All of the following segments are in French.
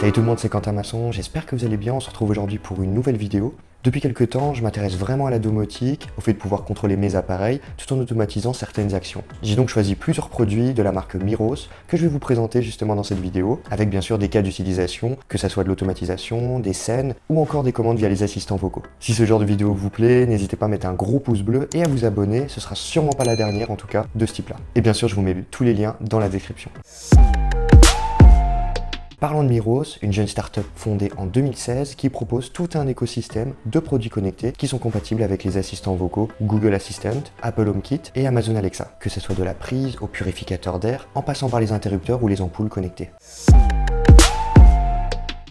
Salut tout le monde, c'est Quentin Masson, j'espère que vous allez bien, on se retrouve aujourd'hui pour une nouvelle vidéo. Depuis quelques temps, je m'intéresse vraiment à la domotique, au fait de pouvoir contrôler mes appareils, tout en automatisant certaines actions. J'ai donc choisi plusieurs produits de la marque Miros, que je vais vous présenter justement dans cette vidéo, avec bien sûr des cas d'utilisation, que ça soit de l'automatisation, des scènes, ou encore des commandes via les assistants vocaux. Si ce genre de vidéo vous plaît, n'hésitez pas à mettre un gros pouce bleu et à vous abonner, ce sera sûrement pas la dernière en tout cas, de ce type-là. Et bien sûr, je vous mets tous les liens dans la description. Parlons de Miros, une jeune start-up fondée en 2016 qui propose tout un écosystème de produits connectés qui sont compatibles avec les assistants vocaux Google Assistant, Apple HomeKit et Amazon Alexa, que ce soit de la prise au purificateur d'air, en passant par les interrupteurs ou les ampoules connectées.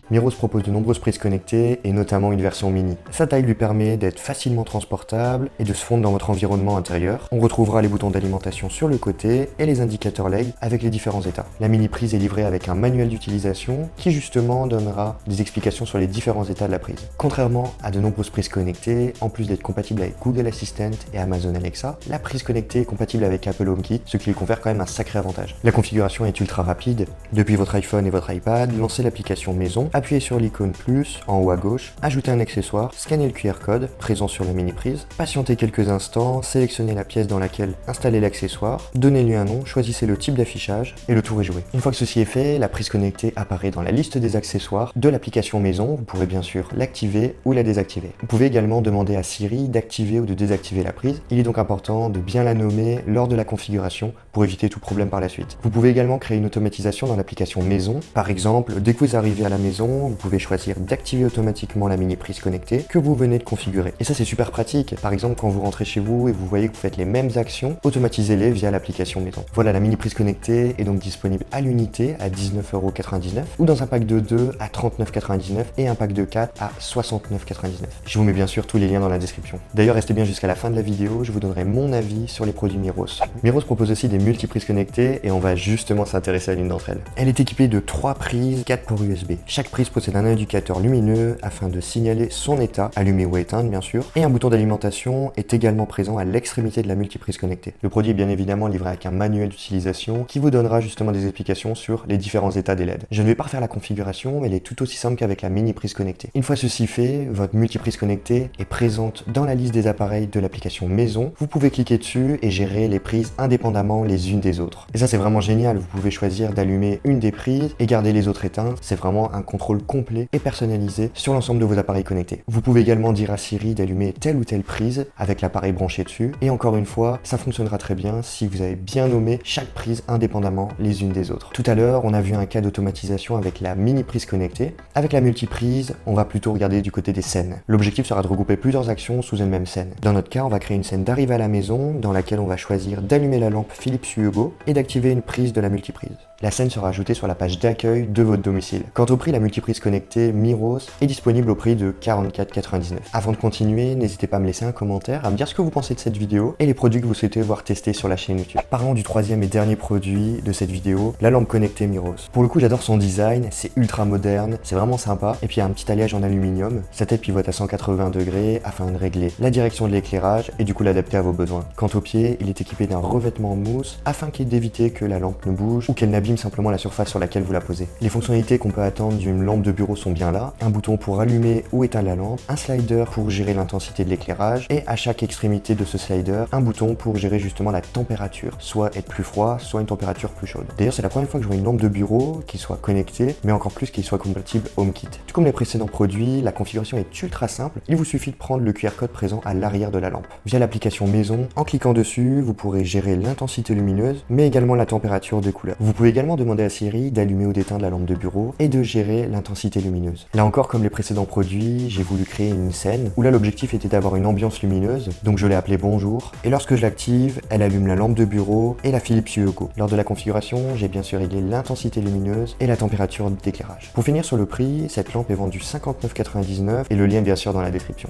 Miros propose de nombreuses prises connectées et notamment une version mini. Sa taille lui permet d'être facilement transportable et de se fondre dans votre environnement intérieur. On retrouvera les boutons d'alimentation sur le côté et les indicateurs LED avec les différents états. La mini prise est livrée avec un manuel d'utilisation qui justement donnera des explications sur les différents états de la prise. Contrairement à de nombreuses prises connectées, en plus d'être compatible avec Google Assistant et Amazon Alexa, la prise connectée est compatible avec Apple HomeKit, ce qui lui confère quand même un sacré avantage. La configuration est ultra rapide. Depuis votre iPhone et votre iPad, lancez l'application maison, appuyez sur l'icône plus en haut à gauche, ajoutez un accessoire, scannez le QR code présent sur la mini prise, patientez quelques instants, sélectionnez la pièce dans laquelle installer l'accessoire, donnez-lui un nom, choisissez le type d'affichage et le tour est joué. Une fois que ceci est fait, la prise connectée apparaît dans la liste des accessoires de l'application maison. Vous pourrez bien sûr l'activer ou la désactiver. Vous pouvez également demander à Siri d'activer ou de désactiver la prise. Il est donc important de bien la nommer lors de la configuration pour éviter tout problème par la suite. Vous pouvez également créer une automatisation dans l'application maison. Par exemple, dès que vous arrivez à la maison, vous pouvez choisir d'activer automatiquement la mini prise connectée que vous venez de configurer. Et ça, c'est super pratique. Par exemple, quand vous rentrez chez vous et vous voyez que vous faites les mêmes actions, automatisez-les via l'application maison. Voilà, la mini prise connectée est donc disponible à l'unité à 19,99 € ou dans un pack de 2 à 39,99 € et un pack de 4 à 69,99 €. Je vous mets bien sûr tous les liens dans la description. D'ailleurs, restez bien jusqu'à la fin de la vidéo, je vous donnerai mon avis sur les produits Miros. Miros propose aussi des multiprises connectées et on va justement s'intéresser à l'une d'entre elles. Elle est équipée de 3 prises, 4 ports USB. Chaque prise possède un indicateur lumineux afin de signaler son état, allumer ou éteindre bien sûr, et un bouton d'alimentation est également présent à l'extrémité de la multiprise connectée. Le produit est bien évidemment livré avec un manuel d'utilisation qui vous donnera justement des explications sur les différents états des LED. Je ne vais pas refaire la configuration, mais elle est tout aussi simple qu'avec la mini prise connectée. Une fois ceci fait, votre multiprise connectée est présente dans la liste des appareils de l'application maison. Vous pouvez cliquer dessus et gérer les prises indépendamment les unes des autres. Et ça, c'est vraiment génial, vous pouvez choisir d'allumer une des prises et garder les autres éteintes. C'est vraiment un contrôle complet et personnalisé sur l'ensemble de vos appareils connectés. Vous pouvez également dire à Siri d'allumer telle ou telle prise avec l'appareil branché dessus. Et encore une fois, ça fonctionnera très bien si vous avez bien nommé chaque prise indépendamment les unes des autres. Tout à l'heure, on a vu un cas d'automatisation avec la mini prise connectée. Avec la multiprise, on va plutôt regarder du côté des scènes. L'objectif sera de regrouper plusieurs actions sous une même scène. Dans notre cas, on va créer une scène d'arrivée à la maison dans laquelle on va choisir d'allumer la lampe Philips Hue Go et d'activer une prise de la multiprise. La scène sera ajoutée sur la page d'accueil de votre domicile. Quant au prix, la multiprise connectée Miros est disponible au prix de 44,99 €. Avant de continuer, n'hésitez pas à me laisser un commentaire, à me dire ce que vous pensez de cette vidéo et les produits que vous souhaitez voir testés sur la chaîne YouTube. Parlons du troisième et dernier produit de cette vidéo, la lampe connectée Miros. Pour le coup, j'adore son design, c'est ultra moderne, c'est vraiment sympa. Et puis il y a un petit alliage en aluminium. Sa tête pivote à 180 degrés afin de régler la direction de l'éclairage et du coup l'adapter à vos besoins. Quant au pied, il est équipé d'un revêtement en mousse afin d'éviter que la lampe ne bouge ou qu'elle n'abîme simplement la surface sur laquelle vous la posez. Les fonctionnalités qu'on peut attendre d'une lampe de bureau sont bien là. Un bouton pour allumer ou éteindre la lampe, un slider pour gérer l'intensité de l'éclairage et à chaque extrémité de ce slider, un bouton pour gérer justement la température, soit être plus froid, soit une température plus chaude. D'ailleurs, c'est la première fois que je vois une lampe de bureau qui soit connectée, mais encore plus qui soit compatible HomeKit. Tout comme les précédents produits, la configuration est ultra simple. Il vous suffit de prendre le QR code présent à l'arrière de la lampe. Via l'application maison, en cliquant dessus, vous pourrez gérer l'intensité lumineuse, mais également la température de couleur. Vous pouvez également demander à Siri d'allumer ou d'éteindre la lampe de bureau et de gérer l'intensité lumineuse. Là encore, comme les précédents produits, j'ai voulu créer une scène où là l'objectif était d'avoir une ambiance lumineuse, donc je l'ai appelée bonjour, et lorsque je l'active, elle allume la lampe de bureau et la Philips Hue Go. Lors de la configuration, j'ai bien sûr réglé l'intensité lumineuse et la température d'éclairage. Pour finir sur le prix, cette lampe est vendue 59,99 € et le lien bien sûr dans la description.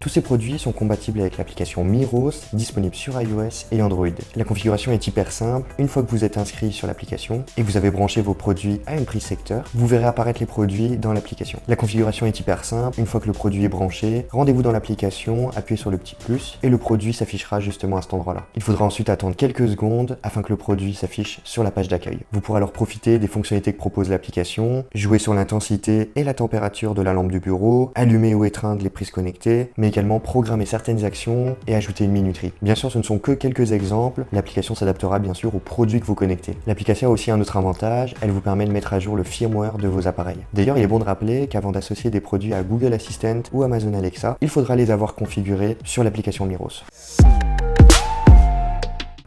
Tous ces produits sont compatibles avec l'application Miros, disponible sur iOS et Android. La configuration est hyper simple. Une fois que vous êtes inscrit sur l'application et que vous avez branché vos produits à une prise secteur, vous verrez apparaître les produits dans l'application. La configuration est hyper simple. Une fois que le produit est branché, rendez-vous dans l'application, appuyez sur le petit plus et le produit s'affichera justement à cet endroit-là. Il faudra ensuite attendre quelques secondes afin que le produit s'affiche sur la page d'accueil. Vous pourrez alors profiter des fonctionnalités que propose l'application, jouer sur l'intensité et la température de la lampe du bureau, allumer ou éteindre les prises connectées, mais également programmer certaines actions et ajouter une minuterie. Bien sûr, ce ne sont que quelques exemples. L'application s'adaptera bien sûr aux produits que vous connectez. L'application a aussi un autre avantage, elle vous permet de mettre à jour le firmware de vos appareils. D'ailleurs, il est bon de rappeler qu'avant d'associer des produits à Google Assistant ou Amazon Alexa, il faudra les avoir configurés sur l'application Miros.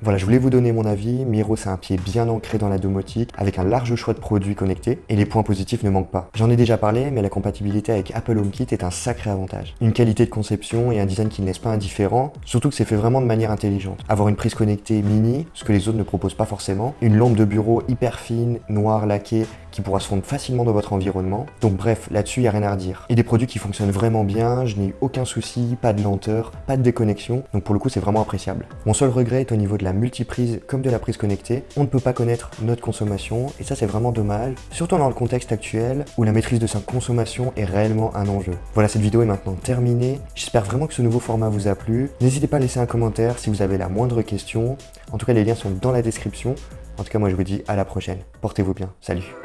Voilà, je voulais vous donner mon avis. Miros a un pied bien ancré dans la domotique, avec un large choix de produits connectés, et les points positifs ne manquent pas. J'en ai déjà parlé, mais la compatibilité avec Apple HomeKit est un sacré avantage. Une qualité de conception et un design qui ne laisse pas indifférent, surtout que c'est fait vraiment de manière intelligente. Avoir une prise connectée mini, ce que les autres ne proposent pas forcément, une lampe de bureau hyper fine, noire, laquée, qui pourra se fondre facilement dans votre environnement. Donc bref, là-dessus, il n'y a rien à redire. Et des produits qui fonctionnent vraiment bien, je n'ai eu aucun souci, pas de lenteur, pas de déconnexion, donc pour le coup, c'est vraiment appréciable. Mon seul regret est au niveau de la multiprise comme de la prise connectée. On ne peut pas connaître notre consommation, et ça, c'est vraiment dommage, surtout dans le contexte actuel où la maîtrise de sa consommation est réellement un enjeu. Voilà, cette vidéo est maintenant terminée. J'espère vraiment que ce nouveau format vous a plu. N'hésitez pas à laisser un commentaire si vous avez la moindre question. En tout cas, les liens sont dans la description. En tout cas, moi, je vous dis à la prochaine. Portez-vous bien. Salut!